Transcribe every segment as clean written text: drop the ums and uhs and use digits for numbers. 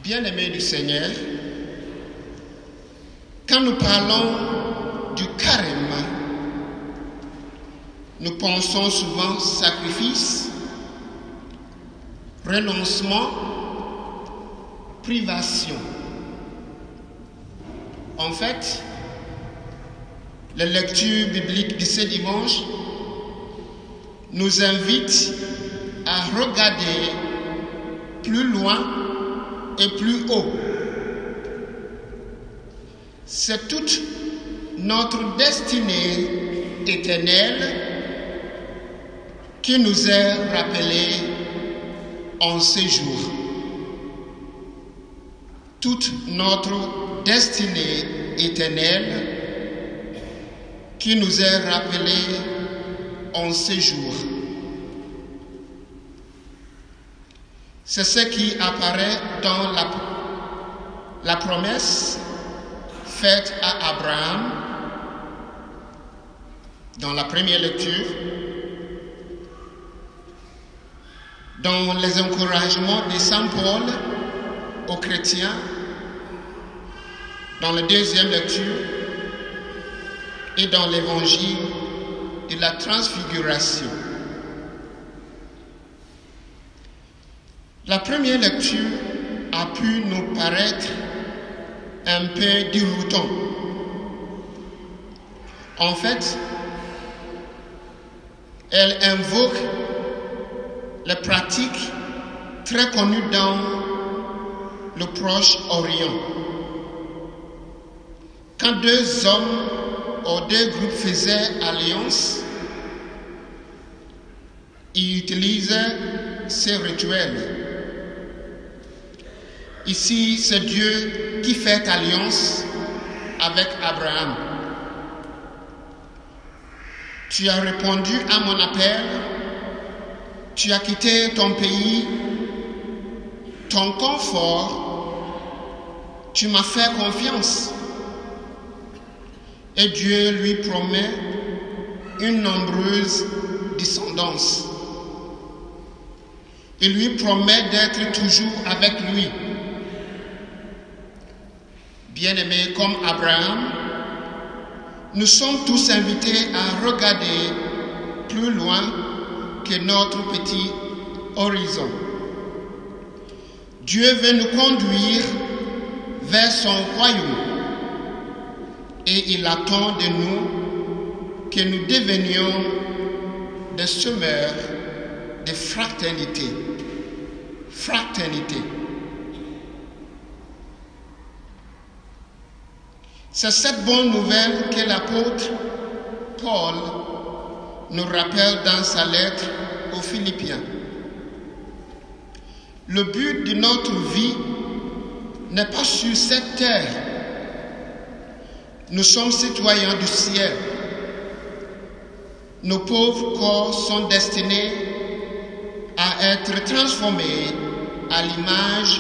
Bien-aimés du Seigneur, quand nous parlons du carême, nous pensons souvent sacrifice, renoncement, privation. En fait, la lecture biblique de ce dimanche nous invite à regarder plus loin et plus haut. C'est toute notre destinée éternelle qui nous est rappelée en ces jours. Toute notre destinée éternelle qui nous est rappelée en ces jours. C'est ce qui apparaît dans la promesse faite à Abraham dans la première lecture, dans les encouragements de Saint Paul aux chrétiens, dans la deuxième lecture et dans l'évangile de la transfiguration. La première lecture a pu nous paraître un peu déroutant. En fait, elle invoque les pratiques très connues dans le Proche-Orient. Quand deux hommes ou deux groupes faisaient alliance, ils utilisaient ces rituels. Ici, c'est Dieu qui fait alliance avec Abraham. Tu as répondu à mon appel, tu as quitté ton pays, ton confort, tu m'as fait confiance. Et Dieu lui promet une nombreuse descendance. Il lui promet d'être toujours avec lui. Bien-aimés comme Abraham, nous sommes tous invités à regarder plus loin que notre petit horizon. Dieu veut nous conduire vers son royaume et il attend de nous que nous devenions des semeurs de fraternité. Fraternité. C'est cette bonne nouvelle que l'apôtre Paul nous rappelle dans sa lettre aux Philippiens. Le but de notre vie n'est pas sur cette terre. Nous sommes citoyens du ciel. Nos pauvres corps sont destinés à être transformés à l'image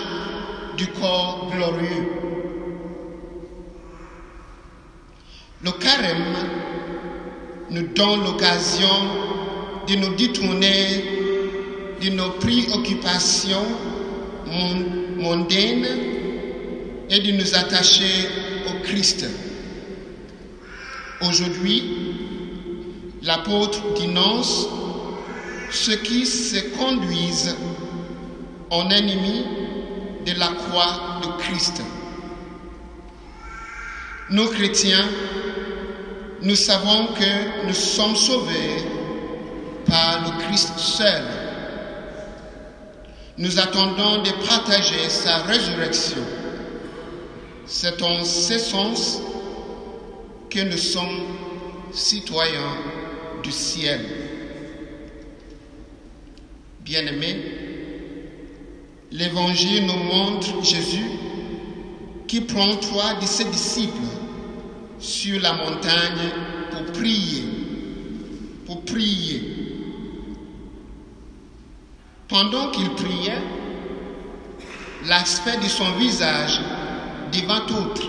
du corps glorieux. Le carême nous donne l'occasion de nous détourner de nos préoccupations mondaines et de nous attacher au Christ. Aujourd'hui, l'apôtre dénonce ceux qui se conduisent en ennemis de la croix de Christ. Nous, chrétiens, nous savons que nous sommes sauvés par le Christ seul. Nous attendons de partager sa résurrection. C'est en ce sens que nous sommes citoyens du ciel. Bien-aimés, l'Évangile nous montre Jésus qui prend 3 de ses disciples sur la montagne pour prier. Pendant qu'il priait, l'aspect de son visage devint autre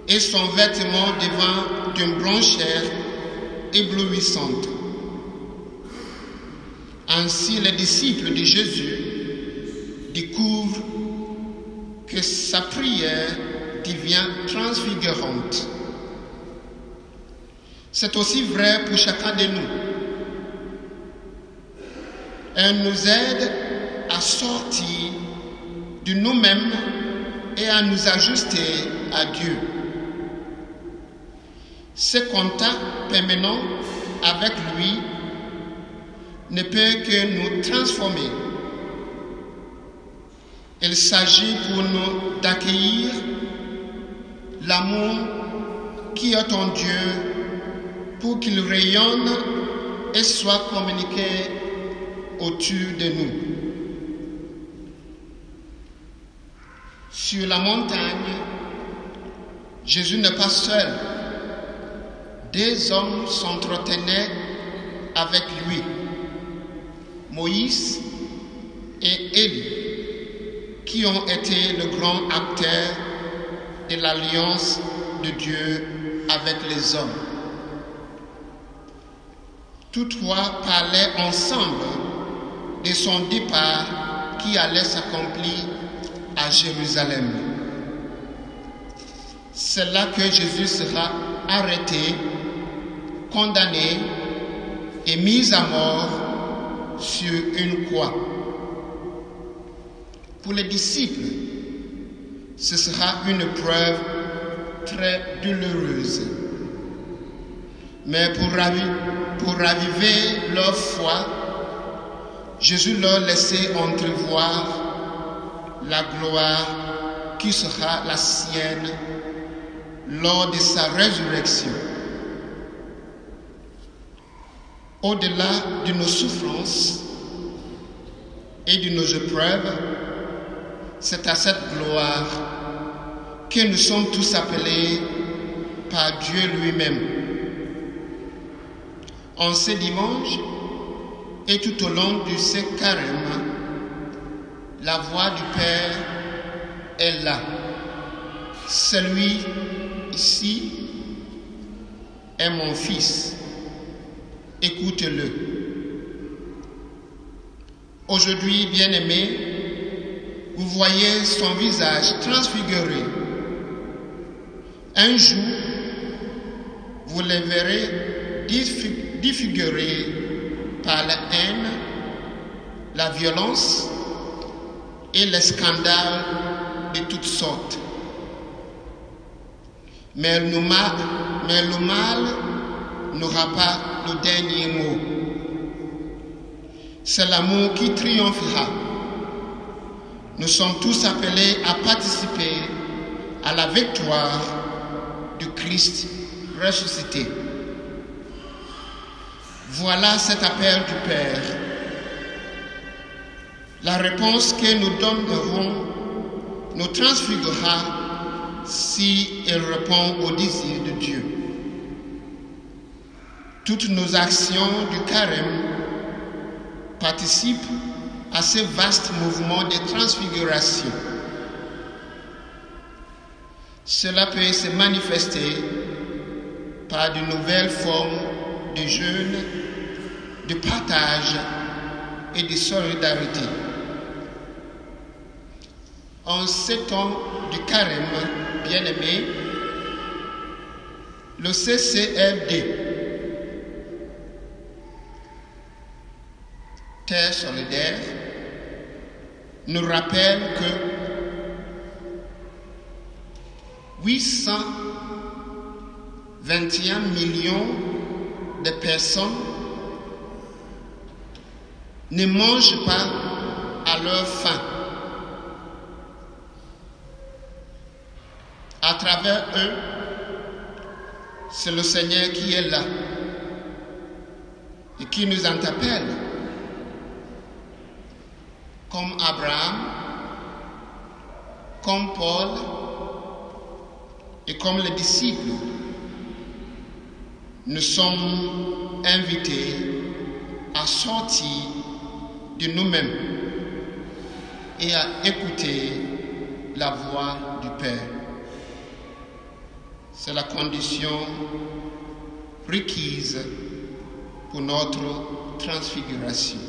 et son vêtement devint d'une blancheur éblouissante. Ainsi, les disciples de Jésus découvrent sa prière devient transfigurante. C'est aussi vrai pour chacun de nous. Elle nous aide à sortir de nous-mêmes et à nous ajuster à Dieu. Ce contact permanent avec lui ne peut que nous transformer. Il s'agit pour nous d'accueillir l'amour qui est en Dieu pour qu'il rayonne et soit communiqué autour de nous. Sur la montagne, Jésus n'est pas seul. Deux hommes s'entretenaient avec lui, Moïse et Élie, qui ont été le grand acteur de l'alliance de Dieu avec les hommes. Tous trois parlaient ensemble de son départ qui allait s'accomplir à Jérusalem. C'est là que Jésus sera arrêté, condamné et mis à mort sur une croix. Pour les disciples, ce sera une preuve très douloureuse. Mais pour raviver leur foi, Jésus leur laissait entrevoir la gloire qui sera la sienne lors de sa résurrection. Au-delà de nos souffrances et de nos épreuves, c'est à cette gloire que nous sommes tous appelés par Dieu lui-même. En ce dimanche et tout au long de ce carême, la voix du Père est là. Celui ici est mon Fils. Écoute-le. Aujourd'hui, bien-aimés, vous voyez son visage transfiguré. Un jour, vous le verrez défiguré par la haine, la violence et les scandales de toutes sortes. Mais le mal n'aura pas le dernier mot. C'est l'amour qui triomphera. Nous sommes tous appelés à participer à la victoire du Christ ressuscité. Voilà cet appel du Père. La réponse que nous donnerons nous transfigurera si elle répond au désir de Dieu. Toutes nos actions du carême participent à ce vaste mouvement de transfiguration. Cela peut se manifester par de nouvelles formes de jeûne, de partage et de solidarité. En ces temps du carême, bien-aimés, le CCFD, Terre solidaire, nous rappelle que 821 millions de personnes ne mangent pas à leur faim. À travers eux, c'est le Seigneur qui est là et qui nous interpelle. Comme Abraham, comme Paul et comme les disciples, nous sommes invités à sortir de nous-mêmes et à écouter la voix du Père. C'est la condition requise pour notre transfiguration.